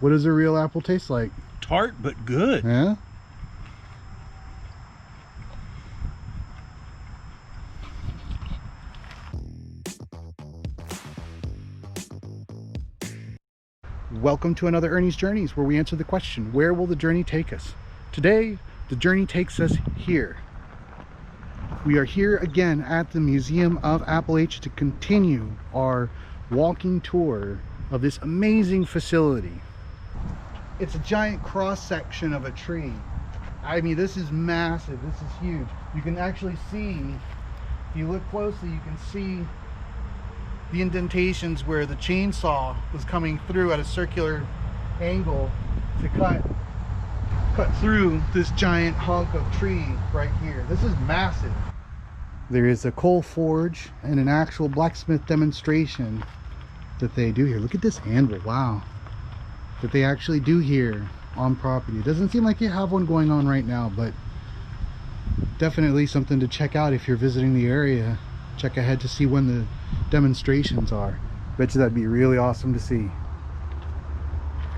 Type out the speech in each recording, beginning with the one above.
What does a real apple taste like? Tart, but good. Yeah. Welcome to another Ernie's Journeys, where we answer the question, where will the journey take us? Today, the journey takes us here. We are here again at the Museum of Appalachia to continue our walking tour of this amazing facility. It's a giant cross-section of a tree. I mean, this is massive. This is huge. You can actually see, if you look closely, you can see the indentations where the chainsaw was coming through at a circular angle to cut through this giant hunk of tree right here. This is massive. There is a coal forge and an actual blacksmith demonstration that they do here. Look at this anvil, wow, that they actually do here on property. It doesn't seem like you have one going on right now, but definitely something to check out if you're visiting the area. Check ahead to see when the demonstrations are. Bet you that'd be really awesome to see. Look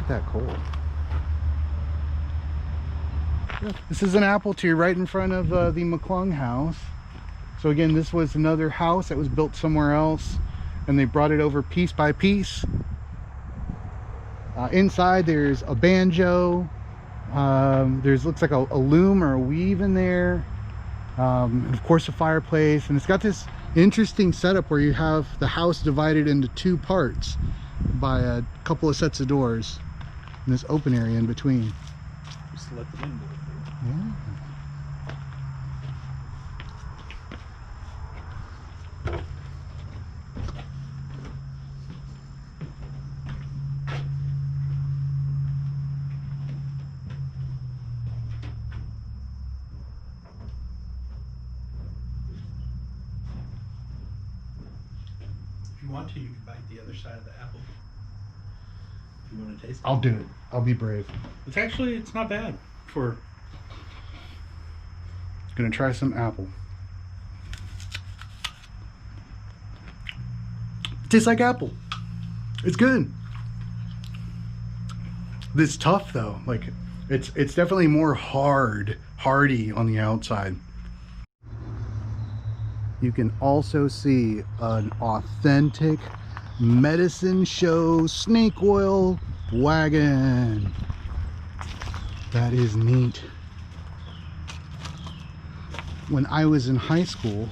at that coal. This is an apple tree right in front of the McClung house. So again, this was another house that was built somewhere else, and they brought it over piece by piece. Inside there's a banjo. Looks like a loom or a weave in there. And of course a fireplace, and it's got this interesting setup where you have the house divided into two parts by a couple of sets of doors and this open area in between. Just let the wind blow through. Yeah. If you want to, you can bite the other side of the apple. If you want to taste it. I'll do it. I'll be brave. It's not bad for... Gonna try some apple. Tastes like apple. It's good. It's tough though. Like it's definitely more hardy on the outside. You can also see an authentic medicine show snake oil wagon. That is neat. When I was in high school,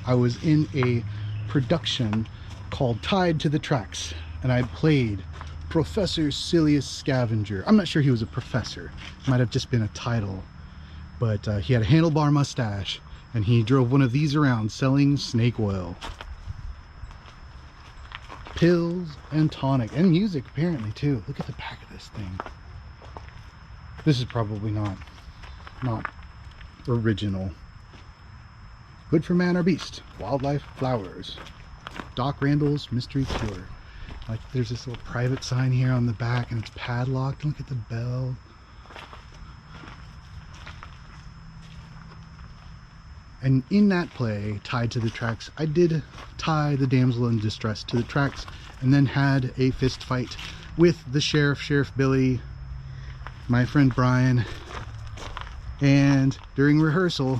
I was in a production called Tied to the Tracks, and I played Professor Silius Scavenger. I'm not sure he was a professor. It might have just been a title, but he had a handlebar mustache, and he drove one of these around selling snake oil. Pills and tonic, and music apparently too. Look at the back of this thing. This is probably not original. Good for man or beast. Wildlife flowers. Doc Randall's mystery cure. Like there's this little private sign here on the back, and it's padlocked. Look at the bell. And in that play, Tied to the Tracks, I did tie the damsel in distress to the tracks, and then had a fist fight with the sheriff, Sheriff Billy, my friend Brian. And during rehearsal,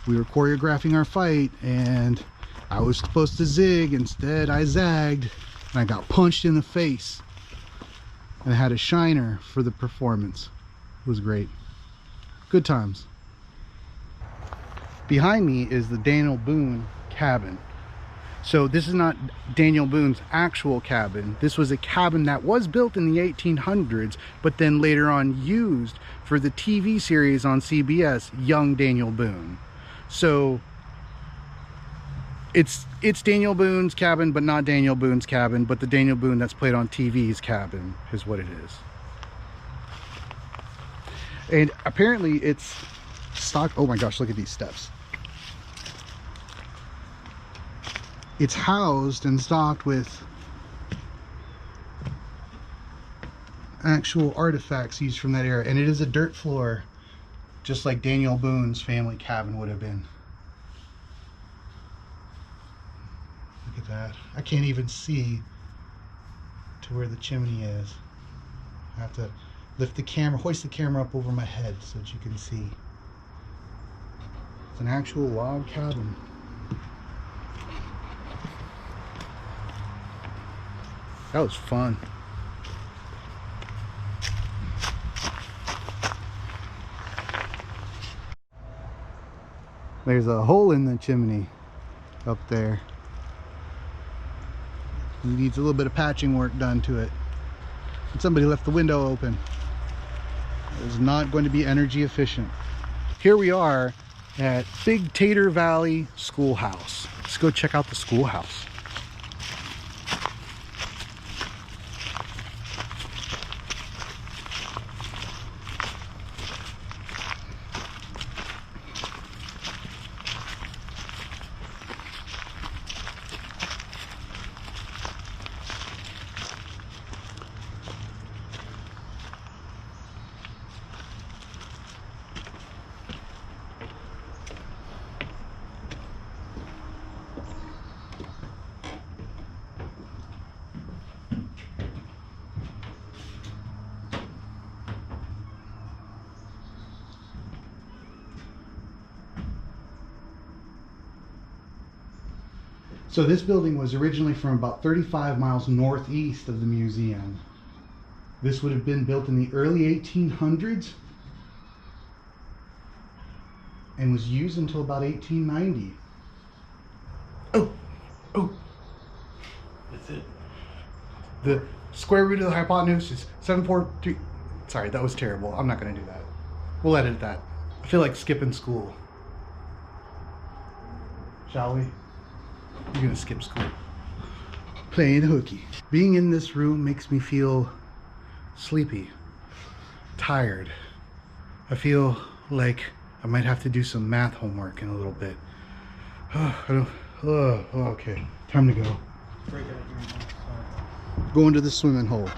we were choreographing our fight, and I was supposed to zig. Instead, I zagged, and I got punched in the face. And I had a shiner for the performance. It was great. Good times. Behind me is the Daniel Boone cabin. So this is not Daniel Boone's actual cabin. This was a cabin that was built in the 1800s, but then later on used for the TV series on CBS, Young Daniel Boone. So it's Daniel Boone's cabin, but not Daniel Boone's cabin, but the Daniel Boone that's played on TV's cabin is what it is. And apparently it's stock. Oh my gosh, look at these steps. It's housed and stocked with actual artifacts used from that era, and it is a dirt floor, just like Daniel Boone's family cabin would have been. Look at that. I can't even see to where the chimney is. I have to lift the camera, hoist the camera up over my head so that you can see. It's an actual log cabin. That was fun. There's a hole in the chimney up there. It needs a little bit of patching work done to it. And somebody left the window open. It is not going to be energy efficient. Here we are at Big Tater Valley Schoolhouse. Let's go check out the schoolhouse. So this building was originally from about 35 miles northeast of the museum. This would have been built in the early 1800s and was used until about 1890. Oh, That's it. the square root of the hypotenuse is 743. Sorry, that was terrible. I'm not going to do that. We'll edit that. I feel like skipping school. Shall we? You're gonna skip school. Playing hooky. Being in this room makes me feel sleepy, tired. I feel like I might have to do some math homework in a little bit. Okay, time to go. Go into the swimming hole.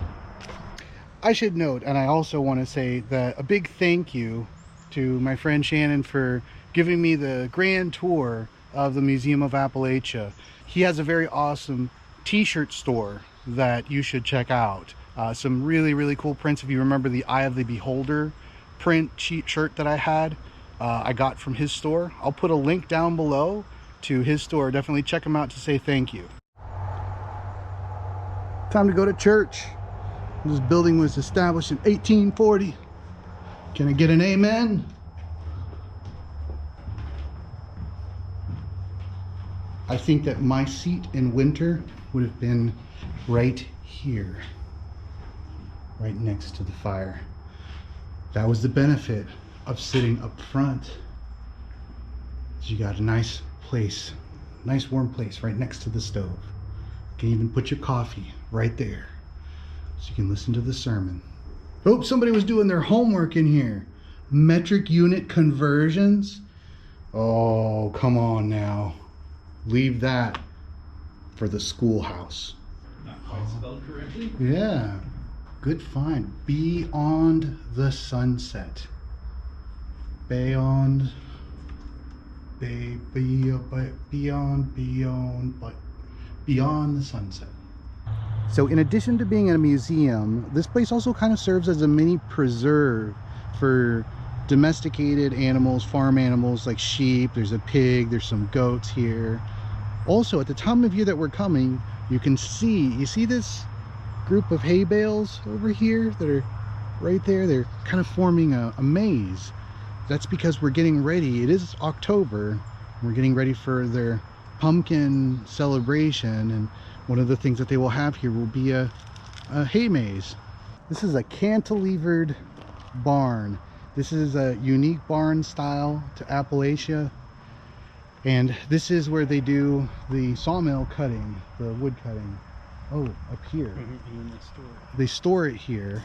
I should note, and I also want to say that a big thank you to my friend Shannan for giving me the grand tour of the Museum of Appalachia. He has a very awesome t-shirt store that you should check out. Some really cool prints. If you remember the Eye of the Beholder print shirt that I had, I got from his store. I'll put a link down below to his store. Definitely check him out to say thank you. Time to go to church. This building was established in 1840. Can I get an amen? I think that my seat in winter would have been right here, right next to the fire. That was the benefit of sitting up front. You got a nice place, nice warm place right next to the stove. You can even put your coffee right there so you can listen to the sermon. Oh, somebody was doing their homework in here. Metric unit conversions. Oh, come on now. Leave that for the schoolhouse. Not quite spelled correctly. Yeah, good find. Beyond the sunset. Beyond the sunset. So in addition to being a museum, this place also kind of serves as a mini preserve for domesticated animals, farm animals like sheep. There's a pig, there's some goats here. Also, at the time of year that we're coming, you see this group of hay bales over here that are right there? They're kind of forming a maze. That's because we're getting ready. It is October. We're getting ready for their pumpkin celebration, and one of the things that they will have here will be a hay maze. This is a cantilevered barn. This is a unique barn style to Appalachia, and this is where they do the sawmill cutting, the wood cutting. Oh, up here. They store it here.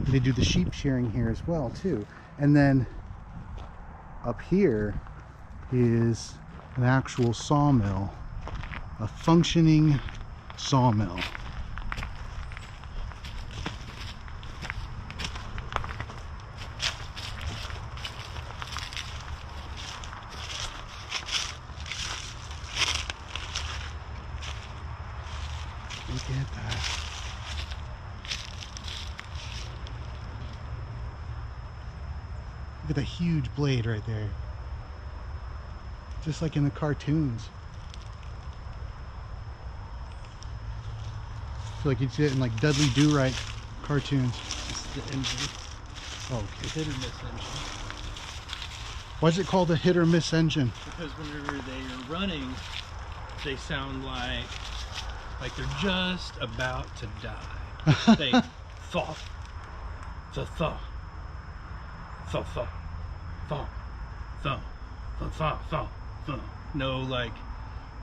They do the sheep shearing here as well too. And then up here is an actual sawmill, a functioning sawmill. Look at that. at that huge blade right there. Just like in the cartoons. I feel like you'd see it in like Dudley Do-Right cartoons. It's the engine. Oh, The okay. hit or miss engine. Why is it called a hit or miss engine? Because whenever they are running, they sound like they're just about to die. They thaw, thaw, thaw, thaw, thaw, thaw, thaw, thaw, thaw, thaw, thaw. No like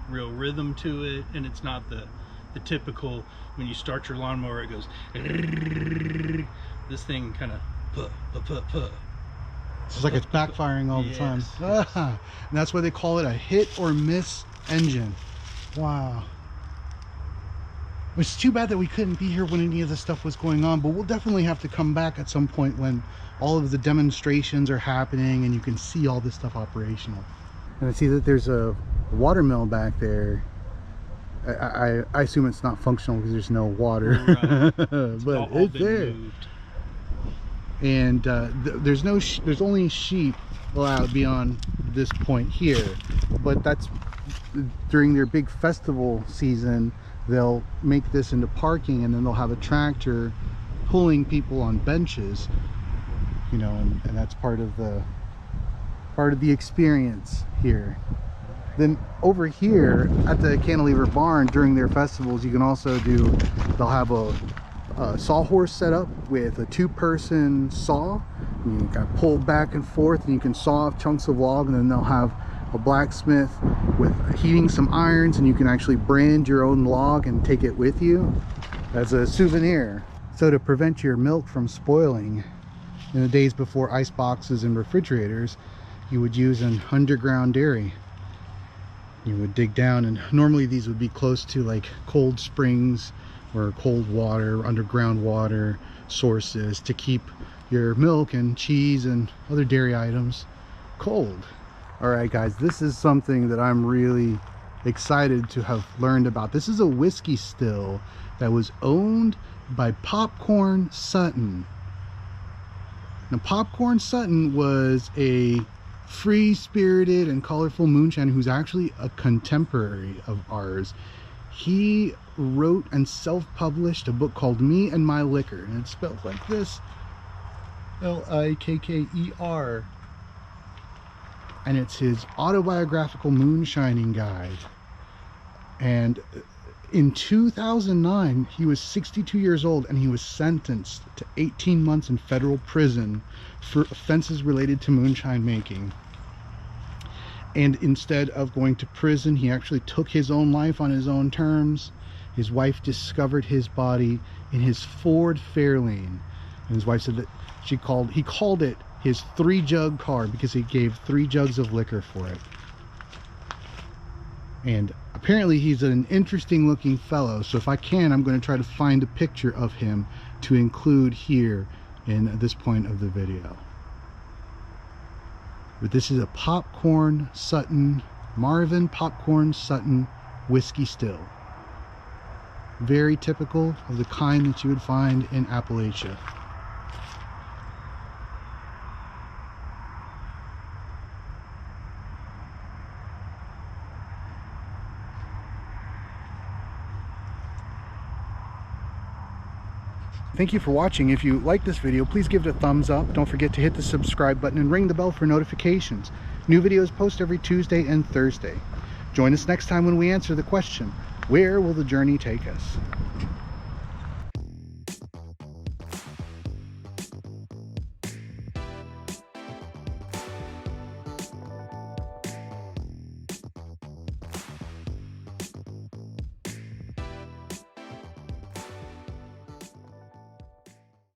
real rhythm to it, and it's not the typical when you start your lawnmower it goes. This thing kind of puh. It's like it's backfiring all the time. Yes. And that's why they call it a hit or miss engine. Wow. It's too bad that we couldn't be here when any of this stuff was going on, but we'll definitely have to come back at some point when all of the demonstrations are happening and you can see all this stuff operational. And I see that there's a water mill back there. I assume it's not functional because there's no water. Right. But all it's been there. moved. And there's only sheep allowed beyond this point here, but that's during their big festival season. They'll make this into parking, and then they'll have a tractor pulling people on benches, you know, and that's part of the experience here. Then over here at the Cantilever Barn during their festivals, you can also they'll have a sawhorse set up with a 2-person saw. You can kind of pull back and forth, and you can saw off chunks of log, and then they'll have a blacksmith with heating some irons, and you can actually brand your own log and take it with you as a souvenir. So to prevent your milk from spoiling in the days before ice boxes and refrigerators, you would use an underground dairy. You would dig down, and normally these would be close to like cold springs or cold water, underground water sources to keep your milk and cheese and other dairy items cold. All right, guys, this is something that I'm really excited to have learned about. This is a whiskey still that was owned by Popcorn Sutton. Now, Popcorn Sutton was a free-spirited and colorful moonshine who's actually a contemporary of ours. He wrote and self-published a book called Me and My Liquor, and it's spelled like this, L-I-K-K-E-R, and it's his autobiographical moonshining guide. And in 2009 he was 62 years old, and he was sentenced to 18 months in federal prison for offenses related to moonshine making. And instead of going to prison, he actually took his own life on his own terms. His wife discovered his body in his Ford Fairlane, and his wife said that he called it his 3-jug car because he gave 3 jugs of liquor for it. And apparently he's an interesting looking fellow, so if I can, I'm going to try to find a picture of him to include here in this point of the video. But this is a Marvin Popcorn Sutton whiskey still. Very typical of the kind that you would find in Appalachia. Thank you for watching. If you like this video, please give it a thumbs up. Don't forget to hit the subscribe button and ring the bell for notifications. New videos post every Tuesday and Thursday. Join us next time when we answer the question, where will the journey take us?